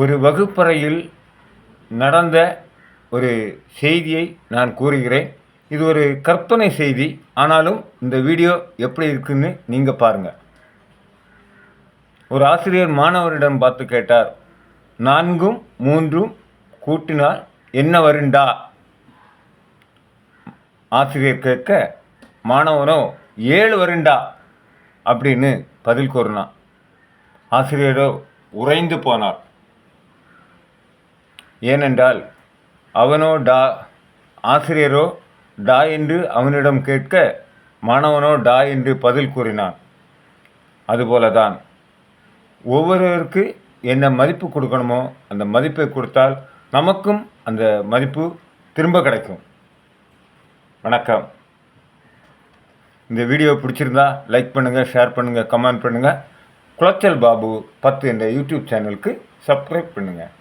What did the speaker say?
ஒரு வகுப்பறையில் நடந்த ஒரு செய்தியை நான் கூறுகிறேன். இது ஒரு கற்பனை செய்தி. ஆனாலும் இந்த வீடியோ எப்படி இருக்குன்னு நீங்கள் பாருங்கள். ஒரு ஆசிரியர் மாணவரிடம் பார்த்து கேட்டார், 4ம் 3ம் கூட்டினால் என்ன வருண்டா? ஆசிரியர் கேட்க, மாணவனோ 7 வருண்டா அப்படின்னு பதில் கூறினான். ஆசிரியரோ உறைந்து போனார். ஏனென்றால் அவனோ டா, ஆசிரியரோ டா என்று அவனிடம் கேட்க, மாணவனோ டா என்று பதில் கூறினான். அதுபோலதான் ஒவ்வொருவருக்கு என்ன மதிப்பு கொடுக்கணுமோ அந்த மதிப்பை கொடுத்தால் நமக்கும் அந்த மதிப்பு திரும்ப கிடைக்கும். வணக்கம். இந்த வீடியோ பிடிச்சிருந்தா லைக் பண்ணுங்கள், ஷேர் பண்ணுங்கள், கமெண்ட் பண்ணுங்கள். குளச்சல் பாபு 10 என்ற யூடியூப் சேனலுக்கு சப்ஸ்கிரைப் பண்ணுங்கள்.